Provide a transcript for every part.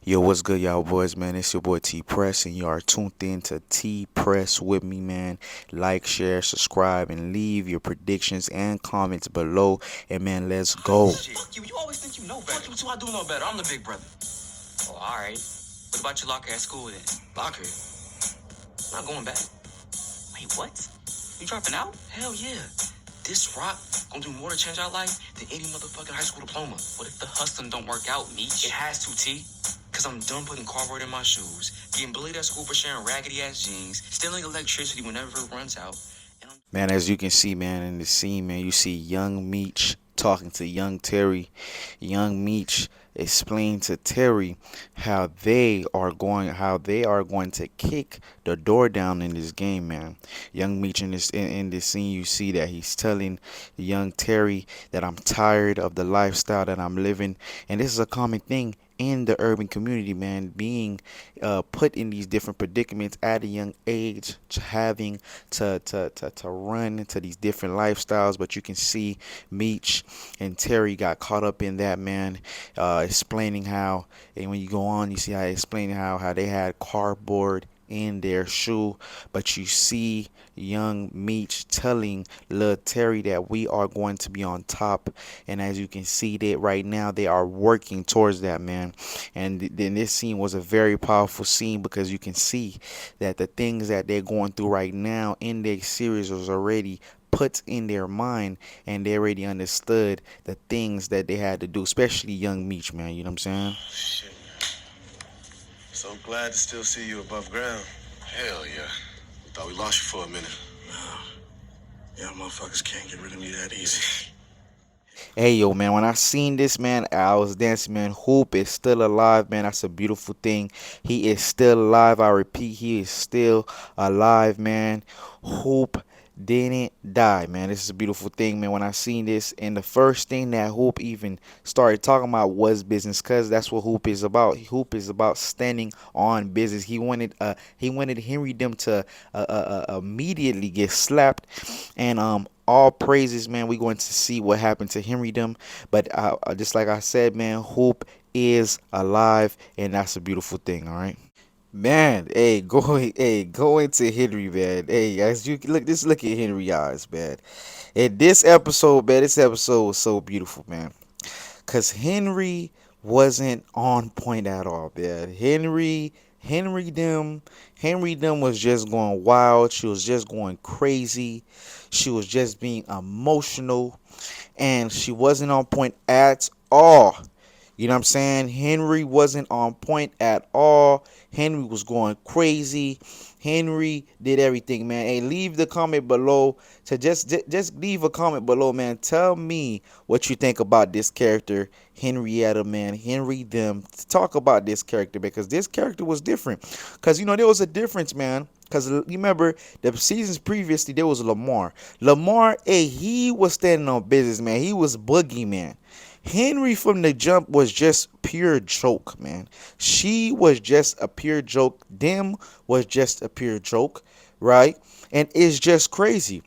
Yo, what's good, y'all boys, man? It's your boy T Press, and you are tuned in to T Press with me, man. Like, share, subscribe, and leave your predictions and comments below. And man, let's go. Shit, fuck you. You always think you know better. Fuck you too. I do know better. I'm the big brother. Oh, all right. What about your locker at school then? Locker? Not going back. Wait, what? You dropping out? Hell yeah. This rock gonna do more to change our life than any motherfucking high school diploma. What if the hustling don't work out, Meech? It has to, T. Cause I'm done putting cardboard in my shoes, getting bullied at school for sharing raggedy ass jeans, stealing electricity whenever it runs out. Man, as you can see, man, in the scene, man, you see young Meech talking to young Terry. Young Meech explained to Terry how they are going to kick the door down in this game, man. Young Meech in this scene, you see that he's telling young Terry that I'm tired of the lifestyle that I'm living, and this is a common thing in the urban community, man, being put in these different predicaments at a young age, having to run to these different lifestyles. But you can see Meech and Terry got caught up in that, man, explaining how, and when you go on, you see how explaining how they had cardboard in their shoe, but you see young Meech telling Lil Terry that we are going to be on top, and as you can see that right now they are working towards that, man. And then this scene was a very powerful scene because you can see that the things that they're going through right now in their series was already put in their mind, and they already understood the things that they had to do, especially young Meech, man. You know what I'm saying? Shit. So glad to still see you above ground. Hell yeah. We thought we lost you for a minute. No. Y'all motherfuckers can't get rid of me that easy. Hey, yo, man, when I seen this, man, I was dancing, man. Hoop is still alive, man. That's a beautiful thing. He is still alive. I repeat, he is still alive, man. Hoop didn't die, man. This is a beautiful thing, man. When I seen this, and the first thing that Hoop even started talking about was business, cause that's what Hoop is about. Hoop is about standing on business. He wanted Henry them to immediately get slapped, and all praises, man. We're going to see what happened to Henry them, but just like I said, man, Hoop is alive, and that's a beautiful thing. All right. Man, go into Henry, man. Hey, as you look at Henry eyes, man. And this episode, man, this episode was so beautiful, man. Cause Henry wasn't on point at all, man. Henry them was just going wild. She was just going crazy. She was just being emotional, and she wasn't on point at all. You know what I'm saying? Henry wasn't on point at all. Henry was going crazy. Henry did everything, man. Hey, leave the comment below. To just leave a comment below, man. Tell me what you think about this character, Henrietta, man. Henry them. Talk about this character, because this character was different. Because, there was a difference, man. Because you remember the seasons previously, there was Lamar. Lamar, hey, he was standing on business, man. He was boogeyman. Henry from the jump was just pure joke, man. She was just a pure joke. Them was just a pure joke, right? And it's just crazy.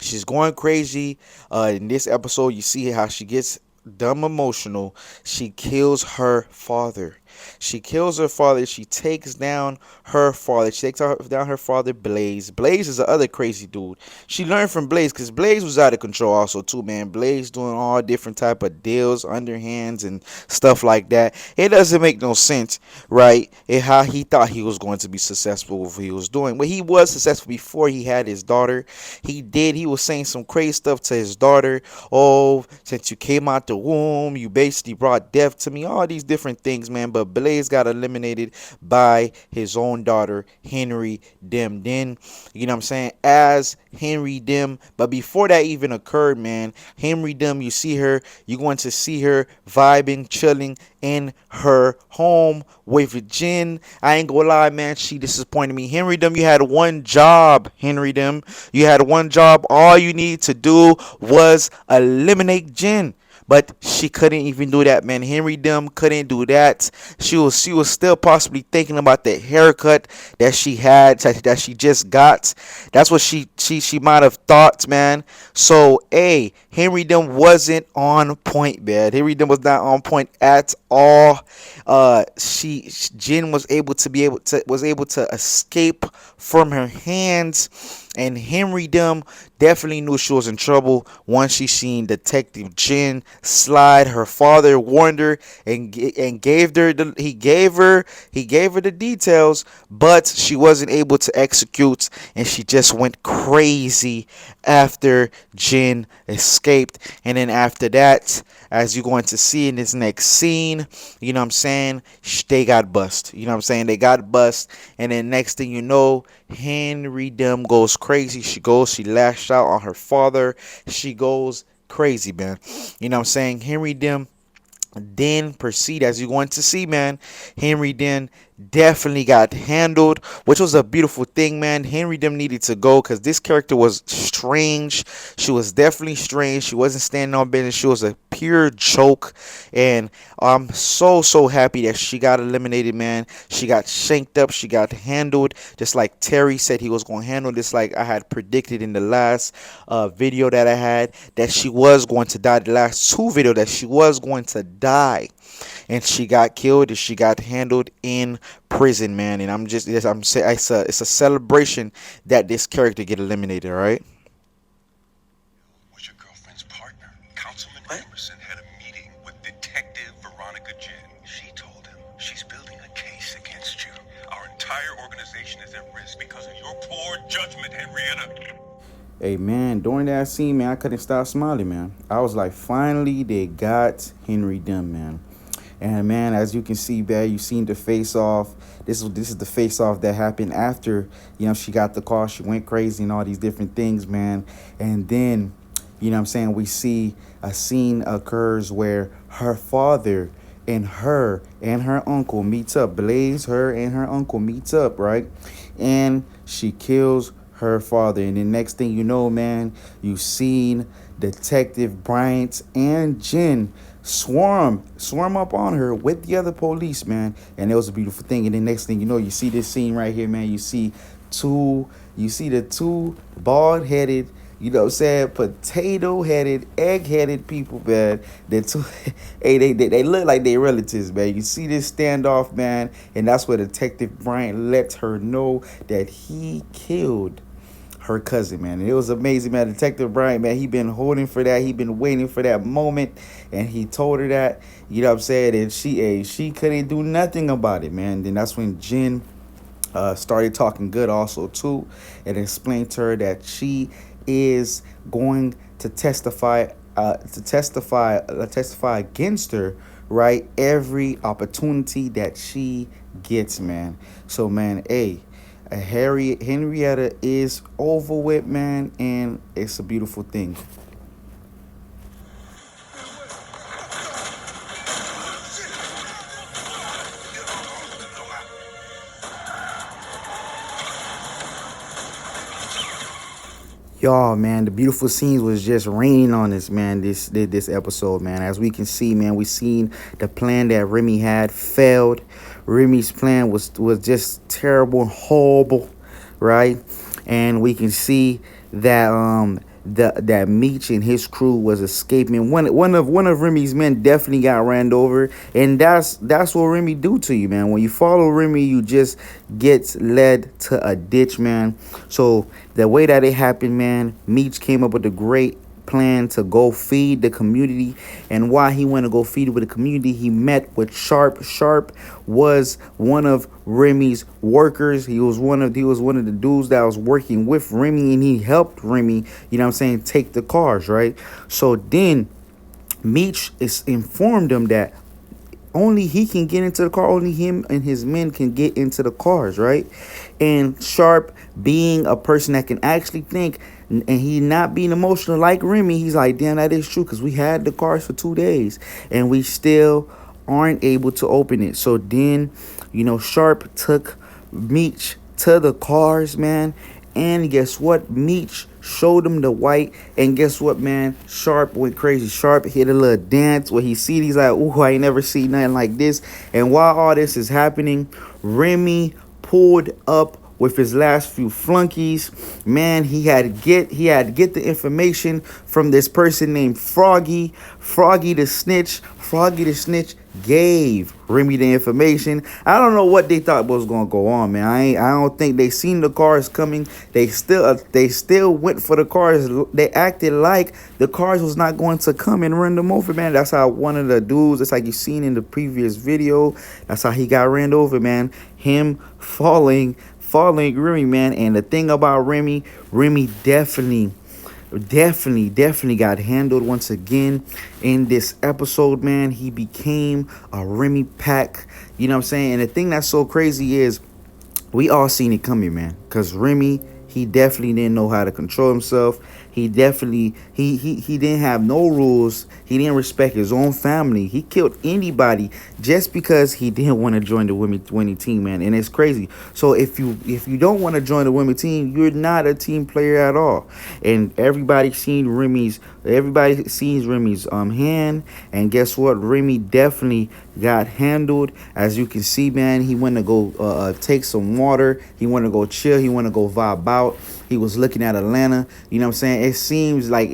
She's going crazy. In this episode, you see how she gets dumb emotional. She kills her father. She kills her father. She takes down her father. She takes down her father, Blaze. Blaze is the other crazy dude. She learned from Blaze, because Blaze was out of control also too, man. Blaze doing all different type of deals, underhands and stuff like that. It doesn't make no sense, right? And how he thought he was going to be successful with what he was doing. But he was successful before he had his daughter. He was saying some crazy stuff to his daughter. Oh, since you came out the womb, you basically brought death to me. All these different things, man. But Blaze got eliminated by his own daughter, Henry Dim. Then, you know what I'm saying, as Henry Dim. But before that even occurred, man, Henry Dim, you're going to see her vibing, chilling in her home with Jen. I ain't gonna lie, man, she disappointed me. Henry Dim, you had one job, Henry Dim. You had one job. All you need to do was eliminate Jen. but she couldn't even do that, man. Henry Dim couldn't do that. She was still possibly thinking about the haircut that she had, that she just got. That's what she might have thought, man. So, hey, Henry Dim wasn't on point, man. Henry Dim was not on point at all. Jin was able to escape from her hands, and Henry Dim definitely knew she was in trouble once she seen Detective Jin slide. Her father warned her and gave her the details, but she wasn't able to execute, and she just went crazy after Jin escaped. And then after that, as you're going to see in this next scene, you know what I'm saying, they got bust. You know what I'm saying? They got bust. And then next thing you know, Henry Dim goes crazy. She lashed out on her father. She goes crazy, man. You know what I'm saying? Henry Dim then proceed, as you're going to see, man. Henry then definitely got handled, which was a beautiful thing, man. Henry Dim needed to go because this character was strange. She was definitely strange. She wasn't standing on business. She was a pure joke, and I'm so happy that she got eliminated, man. She got shanked up. She got handled, just like Terry said he was going to handle this, like I had predicted in the last video that I had, that she was going to die. The last two video that she was going to die, and she got killed, and she got handled in prison, man. And I'm saying it's a celebration that this character get eliminated. All right. Was your girlfriend's partner. Councilman Emerson had a meeting with Detective Veronica Jin. She told him she's building a case against you. Our entire organization is at risk because of your poor judgment, Henrietta. Hey, man, during that scene, man, I couldn't stop smiling, man. I was like, finally, they got Henry Dim, man. And, man, as you can see, man, you seen the face-off. This is the face-off that happened after, she got the call. She went crazy and all these different things, man. And then, you know what I'm saying, we see a scene occurs where her father and her uncle meets up. Blaze, her and her uncle meets up, right? And she kills her father. And the next thing you know, man, you seen Detective Bryant and Jen swarm up on her with the other police, man. And it was a beautiful thing. And the next thing you know, you see this scene right here, man. You see the two bald-headed, you know what I'm saying, potato-headed, egg-headed people, man. Hey, they look like they relatives, man. You see this standoff, man, and that's where Detective Bryant lets her know that he killed her cousin, man. And it was amazing, man. Detective Bryant, man, he been holding for that. He been waiting for that moment, and he told her that, you know what I'm saying, and she couldn't do nothing about it, man. Then that's when Jen started talking good also too, and explained to her that she is going to testify against her, right, every opportunity that she gets, man. So, man, hey, Henrietta is over with, man, and it's a beautiful thing. Y'all, man, the beautiful scenes was just raining on us, man, this episode, man. As we can see, man, we seen the plan that Remy had failed. Remy's plan was just terrible and horrible, right? And we can see that that Meech and his crew was escaping. One of Remy's men definitely got ran over, and that's what Remy do to you, man. When you follow Remy, you just get led to a ditch, man. So the way that it happened, man, Meech came up with a great plan to go feed the community. And while he went to go feed with the community, he met with Sharp. Sharp was one of Remy's workers. He was one of the dudes that was working with Remy, and he helped Remy, you know what I'm saying, take the cars, right? So then Meech is informed him that only he can get into the car. Only him and his men can get into the cars, right? And Sharp, being a person that can actually think, and he not being emotional like Remy, he's like, damn, that is true, because we had the cars for 2 days and we still aren't able to open it. So then, Sharp took Meech to the cars, man. And guess what? Meech showed him the white, and guess what, man? Sharp went crazy. Sharp hit a little dance where he see, he's like, ooh, I ain't never seen nothing like this. And while all this is happening, Remy pulled up with his last few flunkies. Man, he had to get the information from this person named Froggy. Froggy the snitch gave Remy the information. I don't know what they thought was gonna go on, man. I don't think they seen the cars coming. They still went for the cars. They acted like the cars was not going to come and run them over, man. That's how one of the dudes, it's like you seen in the previous video, that's how he got ran over, man. Him falling Remy, man. And the thing about Remy definitely got handled once again in this episode, man. He became a Remy pack, you know what I'm saying? And the thing that's so crazy is we all seen it coming, man, because Remy, he definitely didn't know how to control himself. He definitely he didn't have no rules. He didn't respect his own family. He killed anybody just because he didn't want to join the winning team, man. And it's crazy. So if you don't want to join the winning team, you're not a team player at all. And everybody sees Remy's hand, and guess what? Remy definitely got handled. As you can see, man, he went to go take some water. He went to go chill. He went to go vibe out. He was looking at Atlanta. You know what I'm saying? It seems like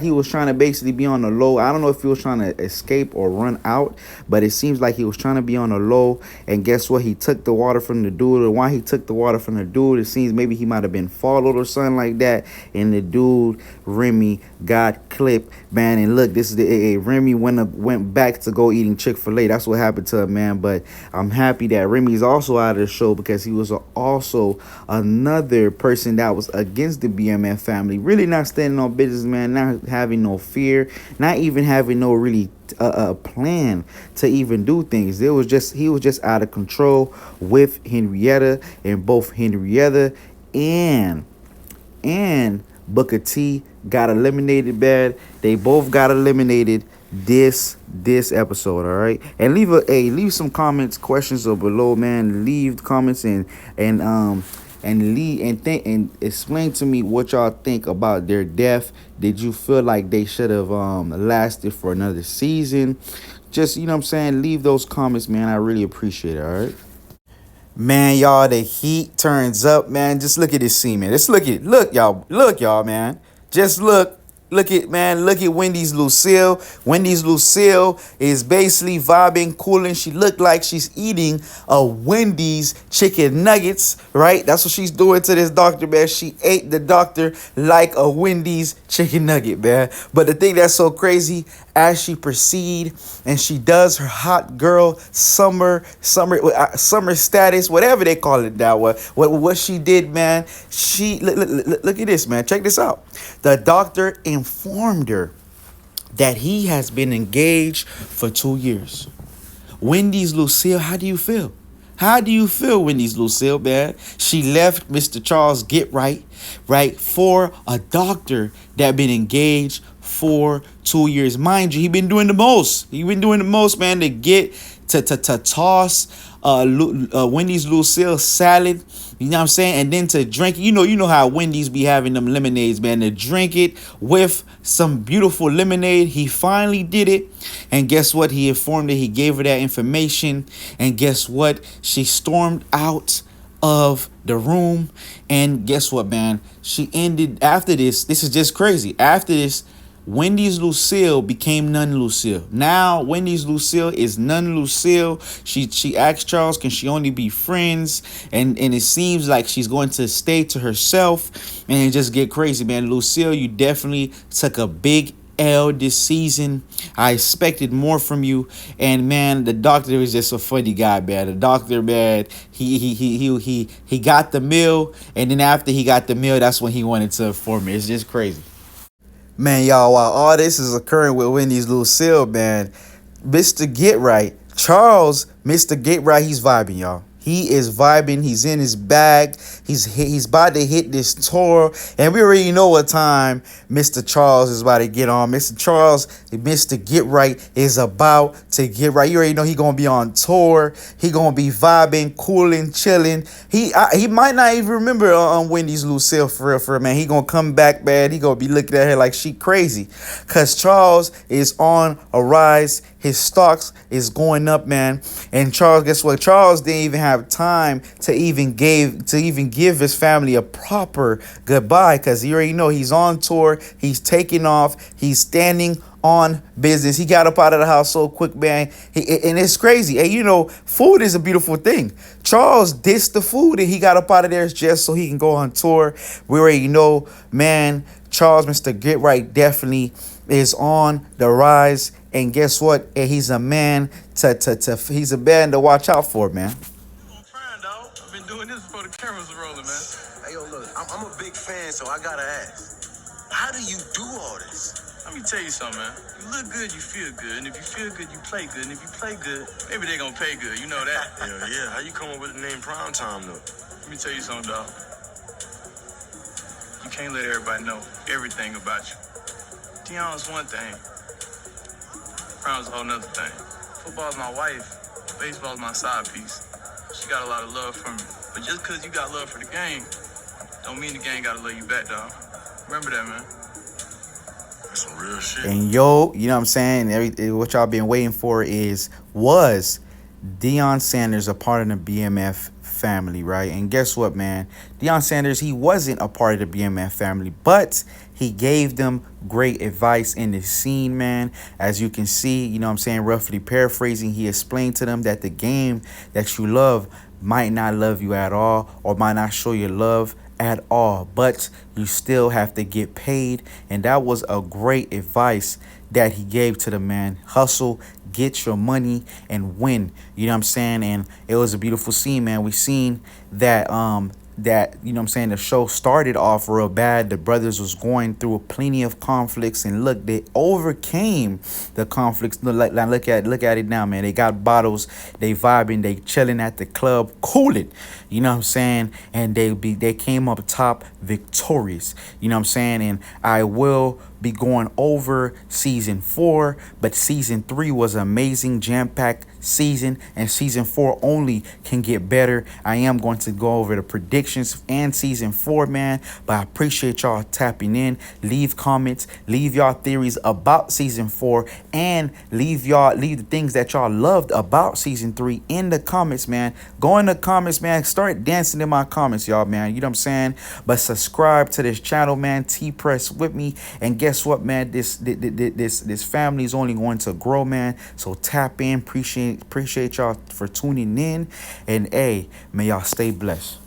he was trying to basically be on the low. I don't know if he was trying to escape or run out, but it seems like he was trying to be on the low. And guess what? He took the water from the dude. And why he took the water from the dude, it seems maybe he might have been followed or something like that. And the dude, Remy, got clipped, man. And look, this is the Remy went back to go eating Chick-fil-A. That's what happened to him, man. But I'm happy that Remy's also out of the show, because he was also another person that was against the BMF family, really not standing on business, man, not having no fear, not even having no really plan to even do things. He was just out of control with Henrietta, and both Henrietta and Booker T got eliminated bad. They both got eliminated this episode, all right? And leave some comments, questions or below, man. Leave comments and explain to me what y'all think about their death. Did you feel like they should have lasted for another season? Just, you know what I'm saying, leave those comments, man. I really appreciate it, all right? Man, y'all, the heat turns up, man. Just look at this scene, man. Just look at it. Look, y'all, man. Just look at, man. Look at Wendy's Lucille. Wendy's Lucille is basically vibing, cooling. She looked like she's eating a Wendy's chicken nuggets, right? That's what she's doing to this doctor, man. She ate the doctor like a Wendy's chicken nugget, man. But the thing that's so crazy, as she proceed and she does her hot girl summer status, whatever they call it now, what she did, man, she look at this, man. Check this out. The doctor informed her that he has been engaged for 2 years. Wendy's Lucille, how do you feel? How do you feel, Wendy's Lucille, man? She left Mr. Charles Get Right, for a doctor that been engaged for 2 years. Mind you, he been doing the most. Man, to get to toss Wendy's Lucille salad. You know what I'm saying? And then to drink, you know how Wendy's be having them lemonades, man. To drink it with some beautiful lemonade. He finally did it. And guess what? He informed her. He gave her that information. And guess what? She stormed out of the room. And guess what, man? She ended, after this is just crazy. After this, Wendy's Lucille became None Lucille. Now Wendy's Lucille is None Lucille. She asked Charles, can she only be friends? And it seems like she's going to stay to herself. And it just get crazy, man. Lucille, you definitely took a big L this season. I expected more from you. And man, the doctor is just a funny guy, man. The doctor, man, he got the meal, and then after he got the meal, that's when he wanted to inform me. It's just crazy. Man, y'all, while all this is occurring with Wendy's Lucille, man, Mr. Get Right, Charles, Mr. Get Right, he's vibing, y'all. He is vibing. He's in his bag. He's about to hit this tour, and we already know what time Mr. Charles is about to get on. Mr. Charles, Mr. Get Right, is about to get right. You already know he gonna be on tour. He gonna be vibing, cooling, chilling. He might not even remember Wendy's Lucille for real, man. He gonna come back, man. He gonna be looking at her like she crazy, cause Charles is on a rise. His stocks is going up, man. And Charles, guess what? Charles didn't even have time to even give his family a proper goodbye, because he already know he's on tour. He's taking off. He's standing on business. He got up out of the house so quick, man. And it's crazy. Hey, you know, food is a beautiful thing. Charles dissed the food and he got up out of there just so he can go on tour. We already know, man, Charles, Mr. Get Right, definitely is on the rise. And guess what? He's a man he's a man to watch out for, man. I'm trying, dog. I've been doing this before the cameras are rolling, man. Hey, yo, look, I'm a big fan, so I gotta ask. How do you do all this? Let me tell you something, man. You look good, you feel good. And if you feel good, you play good. And if you play good, maybe they gonna pay good. You know that? Hell yeah. How you come up with the name Prime Time, though? Let me tell you something, dog. You can't let everybody know everything about you. Deion's one thing. Prime's a whole nother thing. Football's my wife. Baseball's my side piece. She got a lot of love for me. But just because you got love for the game, don't mean the game gotta love you back, dog. Remember that, man. That's some real shit. And yo, you know what I'm saying? What y'all been waiting for was Deion Sanders a part of the BMF family, right? And guess what, man? Deion Sanders, he wasn't a part of the BMF family, but he gave them great advice in the scene, man. As you can see, you know what I'm saying, roughly paraphrasing, he explained to them that the game that you love might not love you at all, or might not show you love at all, but you still have to get paid. And that was a great advice that he gave to the man. Hustle, get your money, and win. You know what I'm saying? And it was a beautiful scene, man. We seen that you know what I'm saying, the show started off real bad. The brothers was going through plenty of conflicts, and look, they overcame the conflicts. Look at it now, man. They got bottles, they vibing, they chilling at the club, cooling. You know what I'm saying? And they came up top victorious. You know what I'm saying? And I will be going over season 4, but season 3 was amazing, jam-packed season, and season 4 only can get better. I am going to go over the predictions and season 4, man, but I appreciate y'all tapping in. Leave comments, leave y'all theories about season 4, and leave the things that y'all loved about season 3 in the comments, man. Go in the comments, man. Start dancing in my comments, y'all, man. You know what I'm saying? But subscribe to this channel, man. T-Press with me. And guess what, man? This family is only going to grow, man. So tap in. Appreciate y'all for tuning in. And hey, may y'all stay blessed.